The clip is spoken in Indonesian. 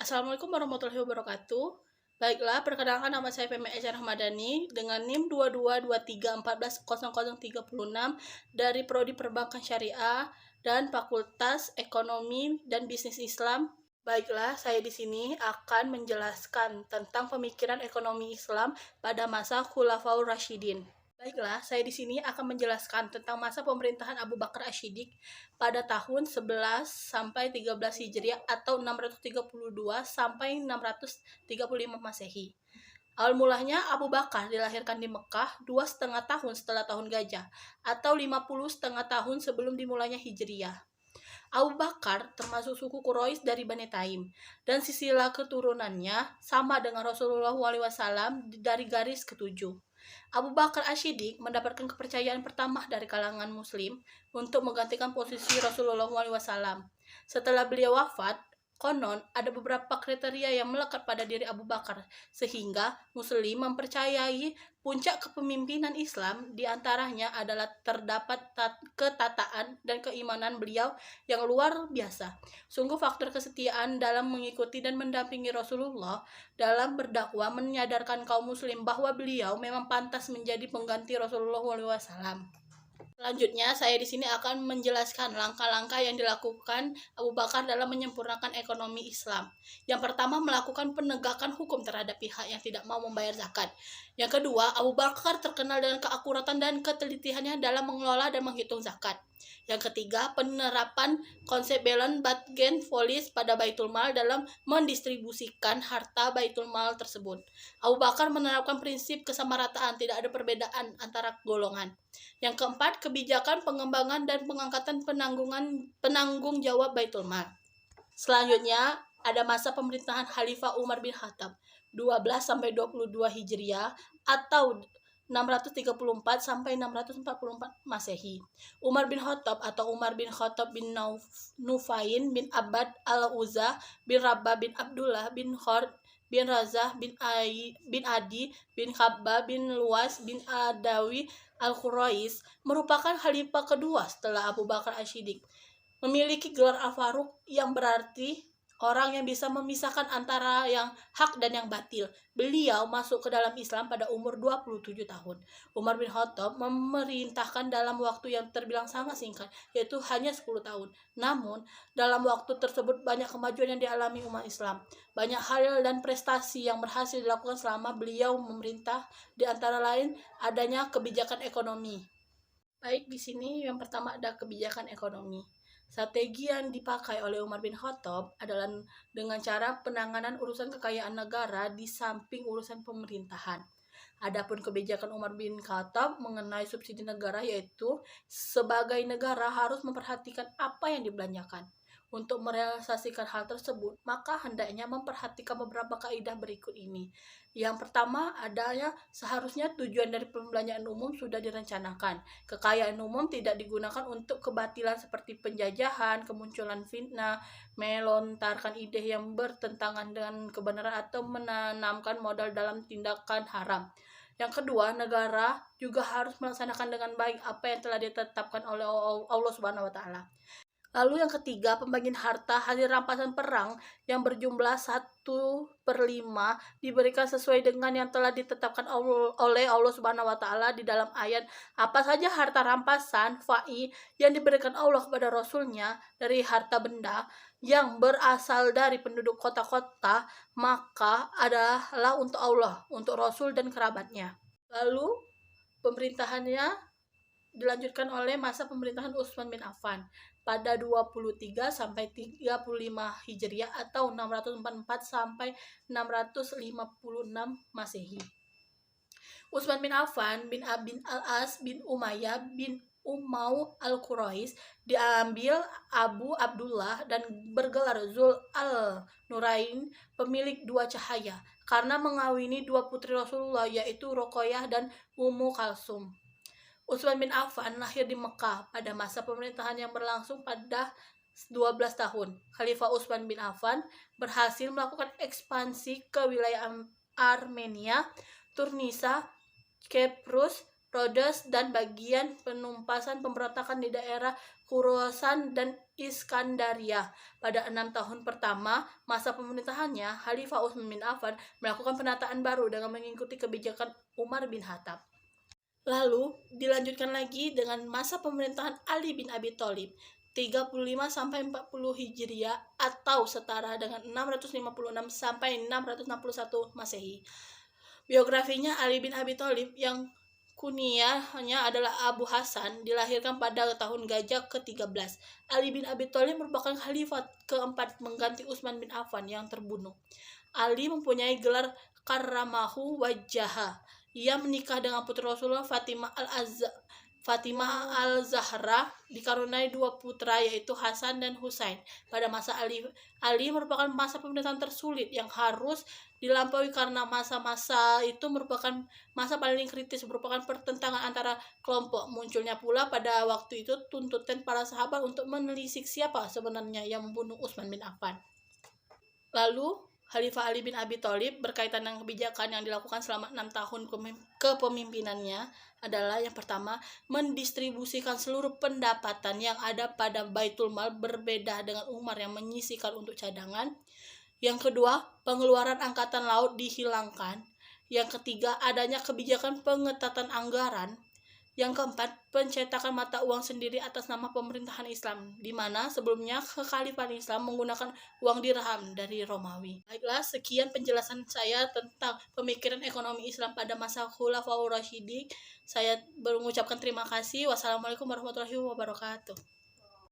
Assalamualaikum warahmatullahi wabarakatuh. Baiklah, perkenalkan nama saya Femi Aisyah Rahmadani dengan NIM 2223140036 dari Prodi Perbankan Syariah dan Fakultas Ekonomi dan Bisnis Islam. Baiklah, saya di sini akan menjelaskan tentang pemikiran ekonomi Islam pada masa Khulafaur Rasyidin. Baiklah, saya di sini akan menjelaskan tentang masa pemerintahan Abu Bakar Asy-Siddiq pada tahun 11 sampai 13 Hijriah atau 632 sampai 635 Masehi. Awal mulanya Abu Bakar dilahirkan di Mekah 2,5 tahun setelah tahun gajah atau 50,5 tahun sebelum dimulainya Hijriah. Abu Bakar termasuk suku Quraisy dari Bani Taim dan silsilah keturunannya sama dengan Rasulullah SAW dari garis ketujuh. Abu Bakar Asy-Siddiq mendapatkan kepercayaan pertama dari kalangan muslim untuk menggantikan posisi Rasulullah SAW. Setelah beliau wafat, konon ada beberapa kriteria yang melekat pada diri Abu Bakar sehingga muslim mempercayai puncak kepemimpinan Islam diantaranya adalah terdapat ketataan dan keimanan beliau yang luar biasa. Sungguh faktor kesetiaan dalam mengikuti dan mendampingi Rasulullah dalam berdakwah menyadarkan kaum muslim bahwa beliau memang pantas menjadi pengganti Rasulullah SAW. Selanjutnya, saya di sini akan menjelaskan langkah-langkah yang dilakukan Abu Bakar dalam menyempurnakan ekonomi Islam. Yang pertama, melakukan penegakan hukum terhadap pihak yang tidak mau membayar zakat. Yang kedua, Abu Bakar terkenal dengan keakuratan dan ketelitiannya dalam mengelola dan menghitung zakat. Yang ketiga, penerapan konsep balance budget policy pada Baitul Mal dalam mendistribusikan harta Baitul Mal tersebut. Abu Bakar menerapkan prinsip kesamarataan, tidak ada perbedaan antara golongan. Yang keempat, kebijakan pengembangan dan pengangkatan penanggung jawab Baitul Mal. Selanjutnya, ada masa pemerintahan Khalifah Umar bin Khattab 12 sampai 22 Hijriah atau 634 sampai 644 Masehi. Umar bin Khattab atau Umar bin Khattab bin Nufain bin Abad al-Uzza bin Rabah bin Abdullah bin Khor bin Razah bin Adi bin Khabbab bin Luas bin Adawi al-Quraish merupakan khalifah kedua setelah Abu Bakar Asy-Siddiq. Memiliki gelar Al-Faruq yang berarti orang yang bisa memisahkan antara yang hak dan yang batil. Beliau masuk ke dalam Islam pada umur 27 tahun. Umar bin Khattab memerintahkan dalam waktu yang terbilang sangat singkat, yaitu hanya 10 tahun. Namun, dalam waktu tersebut banyak kemajuan yang dialami umat Islam. Banyak hal dan prestasi yang berhasil dilakukan selama beliau memerintah, di antara lain adanya kebijakan ekonomi. Baik, di sini yang pertama ada kebijakan ekonomi. Strategi yang dipakai oleh Umar bin Khattab adalah dengan cara penanganan urusan kekayaan negara di samping urusan pemerintahan. Adapun kebijakan Umar bin Khattab mengenai subsidi negara yaitu sebagai negara harus memperhatikan apa yang dibelanjakan. Untuk merealisasikan hal tersebut, maka hendaknya memperhatikan beberapa kaidah berikut ini. Yang pertama adalah seharusnya tujuan dari pembelanjaan umum sudah direncanakan. Kekayaan umum tidak digunakan untuk kebatilan seperti penjajahan, kemunculan fitnah, melontarkan ide yang bertentangan dengan kebenaran atau menanamkan modal dalam tindakan haram. Yang kedua, negara juga harus melaksanakan dengan baik apa yang telah ditetapkan oleh Allah Subhanahu wa taala. Lalu yang ketiga, pembagian harta hasil rampasan perang yang berjumlah 1/5 diberikan sesuai dengan yang telah ditetapkan oleh Allah Subhanahu wa taala di dalam ayat. Apa saja harta rampasan fai yang diberikan Allah kepada Rasulnya dari harta benda yang berasal dari penduduk kota-kota, maka adalah untuk Allah, untuk Rasul dan kerabatnya. Lalu pemerintahannya dilanjutkan oleh masa pemerintahan Utsman bin Affan pada 23 sampai 35 Hijriah atau 644 sampai 656 Masehi. Utsman bin Affan bin Abin al-As bin Umayyah bin Umaw al-Quraish diambil Abu Abdullah dan bergelar Zul al-Nurain, pemilik dua cahaya, karena mengawini dua putri Rasulullah yaitu Ruqayyah dan Ummu Kalsum. Utsman bin Affan lahir di Mekah pada masa pemerintahan yang berlangsung pada 12 tahun. Khalifah Utsman bin Affan berhasil melakukan ekspansi ke wilayah Armenia, Tunisia, Kyprus, Rhodes, dan bagian penumpasan pemberontakan di daerah Khurasan, dan Iskandaria. Pada 6 tahun pertama masa pemerintahannya, Khalifah Utsman bin Affan melakukan penataan baru dengan mengikuti kebijakan Umar bin Khattab. Lalu dilanjutkan lagi dengan masa pemerintahan Ali bin Abi Thalib 35 sampai 40 Hijriah atau setara dengan 656 sampai 661 Masehi. Biografinya Ali bin Abi Thalib yang kunyahnya adalah Abu Hasan dilahirkan pada tahun Gajah ke-13. Ali bin Abi Thalib merupakan khalifah keempat mengganti Utsman bin Affan yang terbunuh. Ali mempunyai gelar Karramahu Wajhaha. Ia menikah dengan putri Rasulullah Fatimah al-Zahra, dikaruniai 2 putra yaitu Hasan dan Husain. Pada masa Ali merupakan masa pemerintahan tersulit yang harus dilampaui karena masa-masa itu merupakan masa paling kritis, merupakan pertentangan antara kelompok. Munculnya pula pada waktu itu tuntutan para sahabat untuk menelisik siapa sebenarnya yang membunuh Utsman bin Affan. Lalu Khalifah Ali bin Abi Thalib berkaitan dengan kebijakan yang dilakukan selama 6 tahun kepemimpinannya adalah yang pertama, mendistribusikan seluruh pendapatan yang ada pada Baitul Mal, berbeda dengan Umar yang menyisihkan untuk cadangan. Yang kedua, pengeluaran angkatan laut dihilangkan. Yang ketiga, adanya kebijakan pengetatan anggaran. Yang keempat, pencetakan mata uang sendiri atas nama pemerintahan Islam, di mana sebelumnya kekhalifahan Islam menggunakan uang dirham dari Romawi. Baiklah, sekian penjelasan saya tentang pemikiran ekonomi Islam pada masa Khulafaur Rasyidin. Saya mengucapkan terima kasih. Wassalamualaikum warahmatullahi wabarakatuh.